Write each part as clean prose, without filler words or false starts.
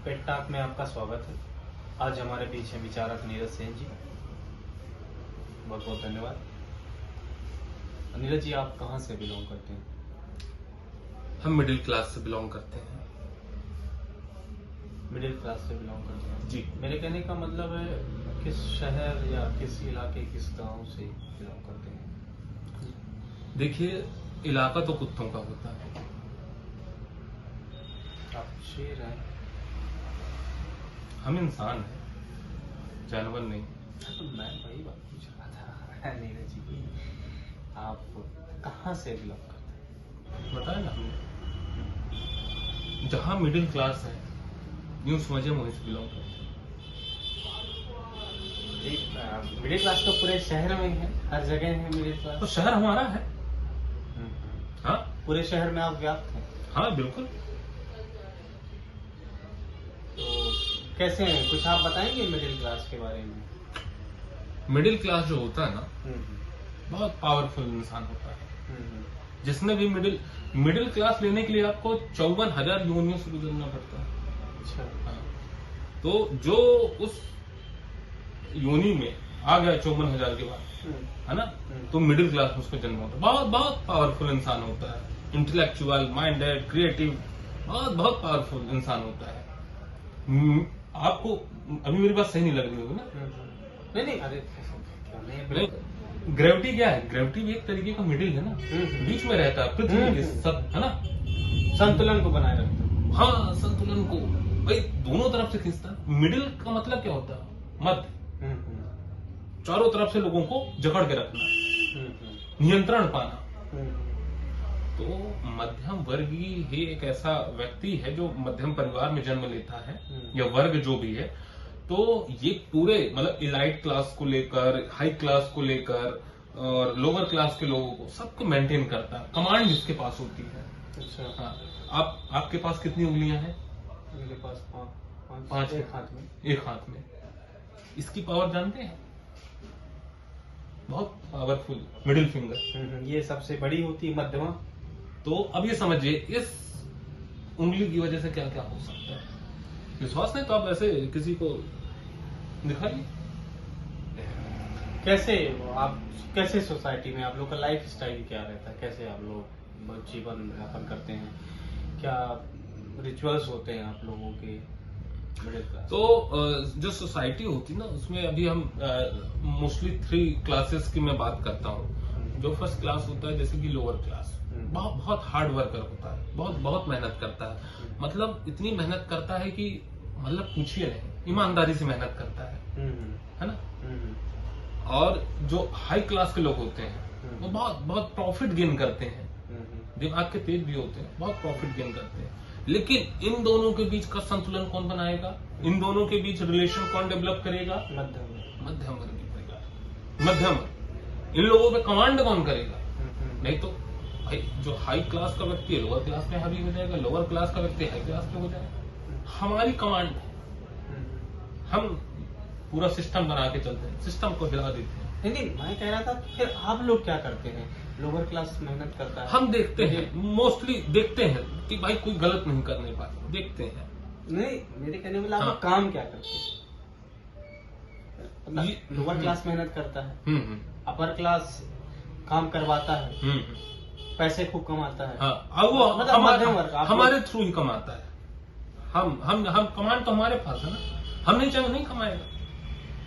पेट talk में आपका स्वागत है। आज हमारे बीच हैं विचारक नीरज सेन जी। बहुत बहुत धन्यवाद। नीरज जी, आप कहाँ से बिलोंग करते हैं? हम मिडिल क्लास से बिलोंग करते हैं। मिडिल क्लास से बिलोंग करते हैं जी। मेरे कहने का मतलब है किस शहर या किस इलाके, किस गांव से बिलोंग करते हैं? देखिए, इलाका तो कुत्तों का होता है। आप शेर हैं। हम इंसान हैं, जानवर नहीं। तो मैं वही बात पूछ रहा था नीरज जी की, आप कहाँ से बिलोंग करते हैं? बताया ना हमने, जहाँ मिडिल क्लास है यूं समझे वहीं से बिलोंग करते हैं। मिडिल क्लास तो पूरे शहर में है, हर जगह है मिडिल तो क्लास। शहर हमारा है। हाँ पूरे शहर में आप व्याप्त हैं। हाँ बिल्कुल। तो कैसे हैं, कुछ आप बताएंगे मिडिल क्लास के बारे में? मिडिल क्लास जो होता है ना, बहुत पावरफुल इंसान होता है। जिसने भी मिडिल क्लास लेने के लिए आपको 54,000 योनियों से गुजरना पड़ता है। अच्छा। हाँ। तो जो उस योनि में आ गया 54,000 के बाद, है ना, तो मिडिल क्लास में उसको जन्म होता है। बहुत बहुत पावरफुल इंसान होता है, इंटेलेक्चुअल, माइंडेड, क्रिएटिव, बहुत बहुत पावरफुल इंसान होता है। आपको अभी मेरी बात सही नहीं लग रही होगी ना? नहीं, अरे ग्रेविटी क्या है? ग्रेविटी भी एक तरीके का मिडिल है ना, बीच में रहता है पृथ्वी के सब, है ना, संतुलन को बनाए रखता है। हाँ, संतुलन को भाई दोनों तरफ से खींचता है। मिडिल का मतलब क्या होता है? मध्य। चारों तरफ से लोगों को जकड़ के रखना, नियंत्रण पाना। तो मध्यम वर्गीय ही एक ऐसा व्यक्ति है जो मध्यम परिवार में जन्म लेता है, या वर्ग जो भी है। तो ये पूरे मतलब इलाइट क्लास को लेकर, हाई क्लास को लेकर और लोअर क्लास के लोगों को सबको मेंटेन करता है। कमांड जिसके पास होती है। अच्छा। हाँ, आपके पास कितनी उंगलियां हैं? मेरे पास पांच। एक हाथ में। एक हाथ में। इसकी पावर जानते हैं? बहुत पावरफुल मिडिल फिंगर। ये सबसे बड़ी होती है, मध्यमा। तो अब ये समझिए, इस उंगली की वजह से क्या क्या हो सकता है। विश्वास नहीं तो आप ऐसे किसी को दिखाइए। कैसे सोसाइटी में आप लोग का लाइफ स्टाइल क्या रहता है? कैसे आप लोग जीवन यापन करते हैं? क्या रिचुअल्स होते हैं आप लोगों के मिडिल क्लास? तो जो सोसाइटी होती है ना, उसमें अभी हम मोस्टली 3 क्लासेस की मैं बात करता हूँ। जो फर्स्ट क्लास होता है, जैसे कि लोअर क्लास, बहुत बहुत हार्ड वर्कर होता है, बहुत बहुत मेहनत करता है। मतलब इतनी मेहनत करता है कि मतलब पूछिए नहीं, ईमानदारी से मेहनत करता है ना। और जो हाई क्लास के लोग होते हैं वो बहुत बहुत प्रॉफिट गेन करते हैं, दिमाग के तेज भी होते हैं, बहुत प्रॉफिट गेन करते हैं। लेकिन इन दोनों के बीच का संतुलन कौन बनाएगा? इन दोनों के बीच रिलेशन कौन डेवलप करेगा? मध्यम वर्गीय परिवार, मध्यम। इन लोगों पे कमांड कौन करेगा? नहीं तो भाई जो हाई क्लास का व्यक्ति है लोअर क्लास में हावी हो जाएगा, लोअर क्लास का व्यक्ति हाई क्लास में हो जाएगा। हमारी कमांड है, हम पूरा सिस्टम बना के चलते हैं, सिस्टम को हिला देते हैं। नहीं, मैं कह रहा था फिर आप लोग क्या करते हैं? लोअर क्लास मेहनत करता है, हम देखते हैं, मोस्टली देखते हैं कि भाई कोई गलत नहीं करने पाता, देखते हैं। नहीं, मेरे कहने में आप लोग काम क्या करते हैं? लोअर क्लास मेहनत करता है, अपर क्लास काम करवाता है, पैसे खूब कमाता है। हाँ, अब वो मतलब मध्यम वर्ग हमारे थ्रू ही कमाता है। हम कमांड तो हमारे पास है ना, हम नहीं चाहे नहीं कमाएगा।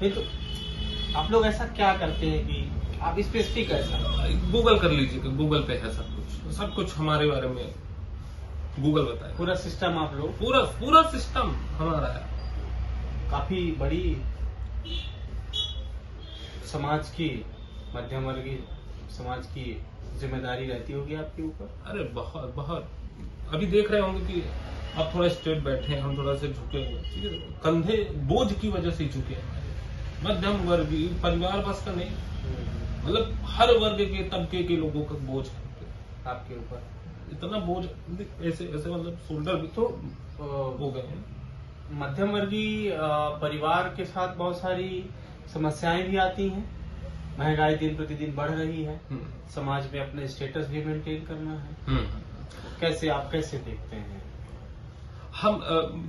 नहीं तो आप लोग ऐसा क्या करते हैं कि आप स्पेसिफिक ऐसा? गूगल कर लीजिए, गूगल पे है सब कुछ हमारे बारे में गूगल बताए। पूरा सिस्टम आप लोग, पूरा सिस्टम हमारा है। काफी बड़ी समाज की, मध्यम वर्गीय समाज की जिम्मेदारी रहती होगी आपके ऊपर। अरे बहुत बहुत। अभी देख रहे होंगे कि आप थोड़ा स्ट्रेट बैठे हैं, हम थोड़ा से झुके हुए, ठीक है। कंधे बोझ की वजह से झुके हैं। मध्यम वर्गीय परिवार बस का नहीं, मतलब हर वर्ग के तबके के लोगों का बोझ है आपके ऊपर। इतना बोझ ऐसे मतलब शोल्डर भी तो हो गए हैं। मध्यम वर्गीय परिवार के साथ बहुत सारी समस्याएं भी आती हैं। महंगाई दिन प्रतिदिन बढ़ रही है, समाज में अपने स्टेटस भी मेंटेन करना है। कैसे आप कैसे देखते हैं? हम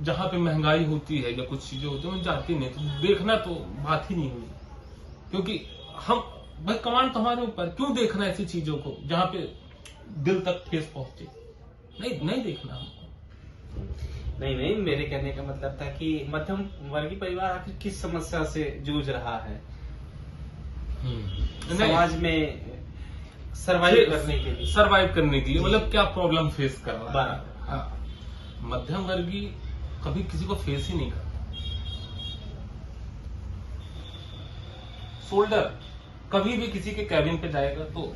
जहाँ पे महंगाई होती है या कुछ चीजें होती है हम जाते नहीं, तो देखना तो बात ही नहीं हुई, क्योंकि हम भाई कमांड तो हमारे ऊपर, क्यों देखना ऐसी चीजों को जहाँ पे दिल तक ठेस पहुंचे, नहीं देखना हमको। नहीं, मेरे कहने का मतलब था कि मध्यम वर्गीय परिवार आखिर किस समस्या से जूझ रहा है समाज में सरवाइव करने के लिए, मतलब क्या प्रॉब्लम फेस कर रहा है। हाँ। मध्यम वर्गीय कभी किसी को फेस ही नहीं करता। शोल्डर कभी भी किसी के कैबिन पे जाएगा तो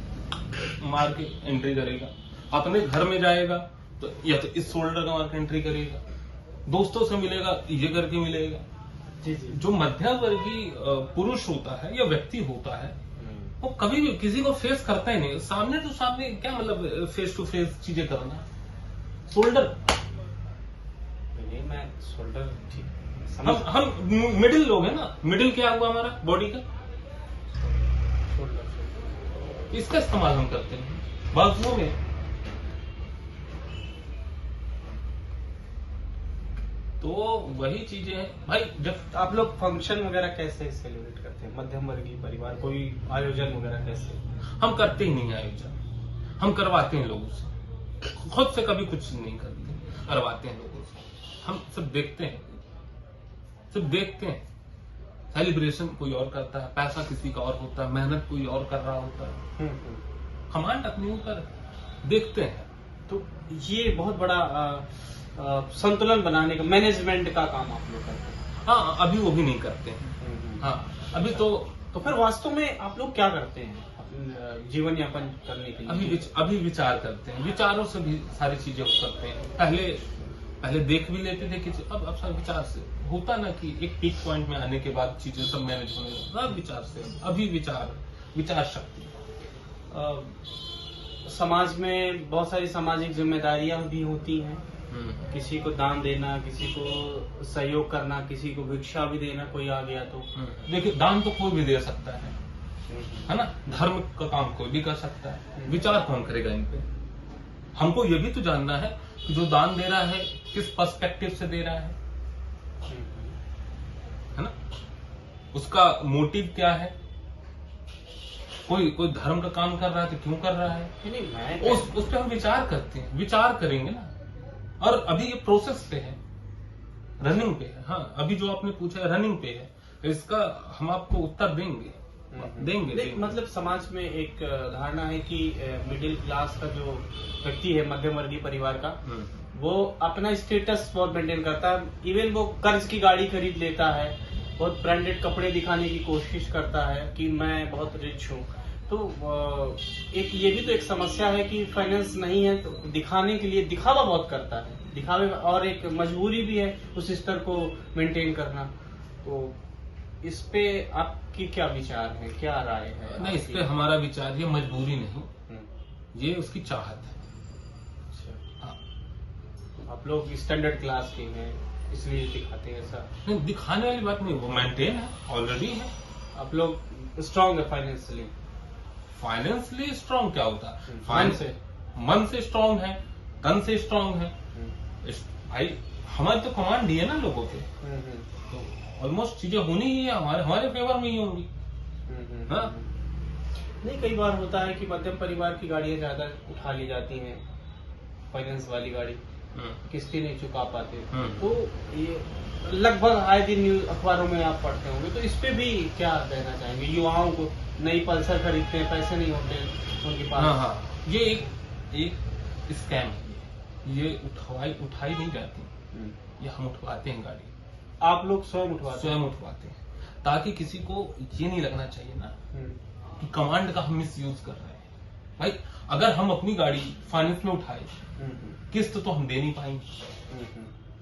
मार के एंट्री करेगा, अपने घर में जाएगा तो या तो इस शोल्डर का मार के एंट्री करेगा, दोस्तों से मिलेगा ये करके मिलेगा। जी। जो मध्यम वर्गीय पुरुष होता है या व्यक्ति होता है वो कभी भी किसी को फेस करता ही नहीं। सामने तो सामने क्या मतलब फेस टू फेस चीजें करना। शोल्डर नहीं, मैं शोल्डर ठीक हम मिडिल लोग हैं ना, मिडिल क्या हुआ हमारा बॉडी का, शोल्डर इसका इस्तेमाल हम करते हैं बाजुओं में। तो वही चीजें हैं भाई। जब आप लोग फंक्शन वगैरह कैसे सेलिब्रेट करते हैं मध्यम वर्गीय परिवार, कोई आयोजन वगैरह कैसे? हम करते ही नहीं आयोजन, हम करवाते हैं लोगों से, खुद से कभी कुछ नहीं करते, करवाते हैं लोगों से। हम सब देखते हैं, सेलिब्रेशन कोई और करता है, पैसा किसी का और होता है, मेहनत कोई और कर रहा होता है, कमांड अपने ऊपर देखते हैं। तो ये बहुत बड़ा संतुलन बनाने का, मैनेजमेंट का काम आप लोग करते हैं। हाँ, अभी वो भी नहीं करते हैं। हाँ, अभी तो फिर वास्तव में आप लोग क्या करते हैं अपने जीवन यापन करने के लिए? अभी विचार करते हैं, विचारों से भी सारी चीजें करते हैं। पहले देख भी लेते थे कि अब सारे विचार से होता ना कि एक पीक पॉइंट में आने के बाद चीजें सब मैनेज होने लगती, विचार से। अभी विचार शक्ति। समाज में बहुत सारी सामाजिक जिम्मेदारियां भी होती हैं, किसी को दान देना, किसी को सहयोग करना, किसी को भिक्षा भी देना, कोई आ गया तो। देखिए, दान तो कोई भी दे सकता है ना, धर्म का काम कोई भी कर सकता है, विचार कौन करेगा इन पे? हमको ये भी तो जानना है कि जो दान दे रहा है किस पर्सपेक्टिव से दे रहा है ना, उसका मोटिव क्या है। कोई धर्म का काम कर रहा है तो क्यों कर रहा है, उस पर हम विचार करते हैं, विचार करेंगे ना। और अभी ये प्रोसेस पे है, रनिंग पे है। हाँ, अभी जो आपने पूछा है रनिंग पे है, इसका हम आपको उत्तर देंगे। मतलब समाज में एक धारणा है कि मिडिल क्लास का जो व्यक्ति है मध्यम वर्गीय परिवार का, वो अपना स्टेटस बहुत मेंटेन करता है। इवन वो कर्ज की गाड़ी खरीद लेता है, बहुत ब्रांडेड कपड़े दिखाने की कोशिश करता है कि मैं बहुत रिच हूँ। तो एक ये भी तो एक समस्या है कि फाइनेंस नहीं है तो दिखाने के लिए दिखावा बहुत करता है, दिखावे, और एक मजबूरी भी है उस स्तर को मेंटेन करना। तो इस पे आपकी क्या विचार है, क्या राय है? नहीं, इस पे हमारा विचार ये मजबूरी नहीं, ये उसकी चाहत है। हाँ। आप लोग स्टैंडर्ड क्लास के हैं इसलिए दिखाते हैं ऐसा? नहीं, दिखाने वाली बात नहीं, वो मेंटेन है, ऑलरेडी है। आप लोग स्ट्रांग है फाइनेंशियली स्ट्रांग क्या होता है? मन से स्ट्रांग है, तन से स्ट्रांग है भाई। हमारी तो कमांड दी है ना लोगों पे, तो ऑलमोस्ट चीजें होनी ही है, हमारे फेवर में ही होंगी। हाँ, नहीं, कई बार होता है कि मध्यम परिवार की गाड़ियां ज्यादा उठा ली जाती हैं, फाइनेंस वाली गाड़ी किस्ती नहीं चुका पाते, तो ये लगभग आए दिन न्यूज अखबारों में आप पढ़ते होंगे। तो इस पे भी क्या कहना चाहेंगे? युवाओं को नई पल्सर खरीदते हैं, पैसे नहीं होते उनके पास। हाँ, ये एक स्कैम है, ये उठाई नहीं जाती, ये हम उठवाते हैं गाड़ी। आप लोग स्वयं उठवाते हैं, ताकि किसी को ये नहीं लगना चाहिए ना कि कमांड का हम मिसयूज कर रहे हैं। भाई, अगर हम अपनी गाड़ी फाइनेंस में उठाए, किस्त तो हम दे नहीं पाएंगे,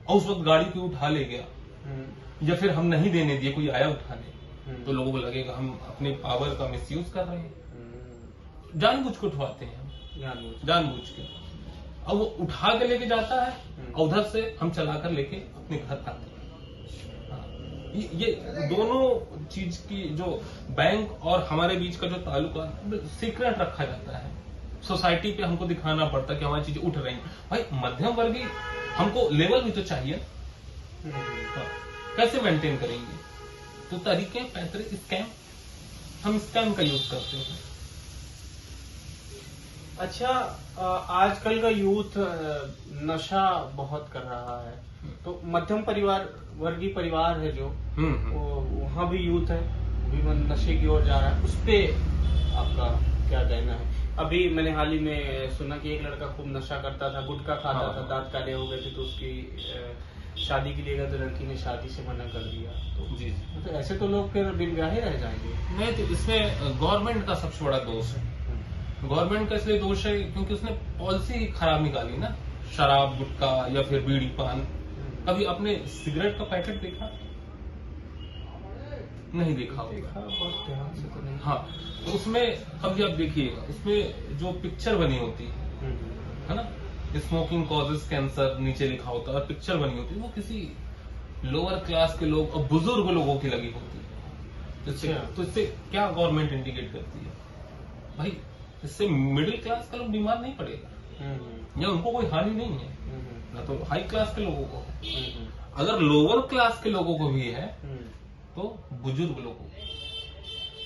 और उस वक्त गाड़ी कोई उठा ले गया या फिर हम नहीं देने दिए, कोई आया उठाने, तो लोगों को लगेगा हम अपने पावर का मिसयूज कर रहे हैं। जानबूझ के उठवाते हैं हम, जानबूझ के। अब वो उठा के लेके जाता है और उधर से हम चलाकर लेके अपने घर आते हैं। ये दोनों चीज की जो बैंक और हमारे बीच का जो ताल्लुका सीक्रेट रखा जाता है, सोसाइटी पे हमको दिखाना पड़ता है कि हमारी चीजें उठ रही हैं। भाई, मध्यम वर्गीय हमको लेवल भी तो चाहिए। हाँ, कैसे मेंटेन करेंगे? तो तरीके पैतरे स्कैम, हम स्कैम का यूज करते हैं। अच्छा, आजकल का यूथ नशा बहुत कर रहा है, तो मध्यम परिवार वर्गीय परिवार है जो वहाँ भी यूथ है, भी नशे की ओर जा रहा है, उस पे आपका क्या कहना है? अभी मैंने हाल ही में सुना कि एक लड़का खूब नशा करता था, गुटखा खाता था, दांत काले हो गए थे, तो उसकी शादी के लिए गया तो लड़की ने शादी से मना कर दिया। तो जी तो ऐसे तो लोग फिर बिन ब्याहे रह जाएंगे। नहीं, तो इसमें गवर्नमेंट का सबसे बड़ा दोष है। गवर्नमेंट का इसलिए दोष है क्योंकि उसने पॉलिसी खराब निकाली ना, शराब गुटखा या फिर बीड़ी पान। कभी आपने सिगरेट का पैकेट देखा? नहीं देखा होगा। बहुत ध्यान से तो नहीं। हाँ, तो उसमें कभी आप देखिएगा, उसमें जो पिक्चर बनी होती है ना, स्मोकिंग कॉजेज कैंसर नीचे लिखा होता है, और पिक्चर बनी होती है वो किसी लोअर क्लास के लोग और बुजुर्ग लोगों की लगी होती है। तो इससे क्या गवर्नमेंट इंडिकेट करती है? भाई, इससे मिडिल क्लास का लोग बीमार नहीं पड़ेगा, या उनको कोई हानि नहीं है, ना तो हाई क्लास के लोगों को है। अगर लोअर क्लास के लोगों को भी है तो बुजुर्ग लोगों को।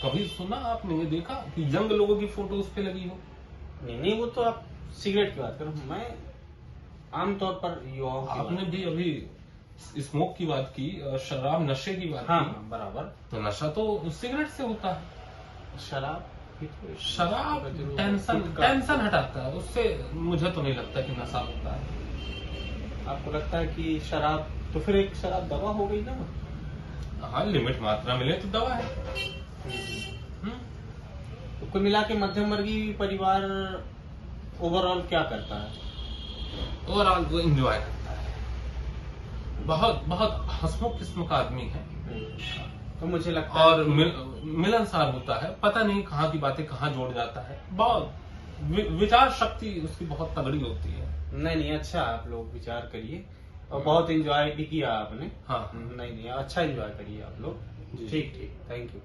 कभी सुना आपने ये देखा कि यंग लोगों की फोटो उस पे लगी हो? नहीं, वो तो आप सिगरेट की बात करो, मैं आमतौर पर युवाओं की आपने भी अभी स्मोक की बात की, शराब नशे की बात की। बराबर। तो नशा तो सिगरेट से होता है। शराब टेंशन हटाता है, उससे मुझे तो नहीं लगता कि नशा होता है। आपको लगता है कि शराब, तो फिर एक शराब दवा हो गई ना? हाँ, लिमिट मात्रा मिले तो दवा है। तो कुल मिला के मध्यम वर्गीय परिवार ओवरऑल क्या करता है? ओवरऑल वो एंजॉय करता है। बहुत बहुत हंसमुख किस्म का आदमी है, तो मुझे लगता और है मिलनसार होता है। पता नहीं कहाँ की बातें कहाँ जोड़ जाता है। बहुत विचार शक्ति उसकी बहुत तगड़ी होती है। नहीं, अच्छा, आप लोग विचार करिए, और बहुत एंजॉय भी किया आपने। हाँ, नहीं, अच्छा एंजॉय करिए आप लोग। ठीक, थैंक यू।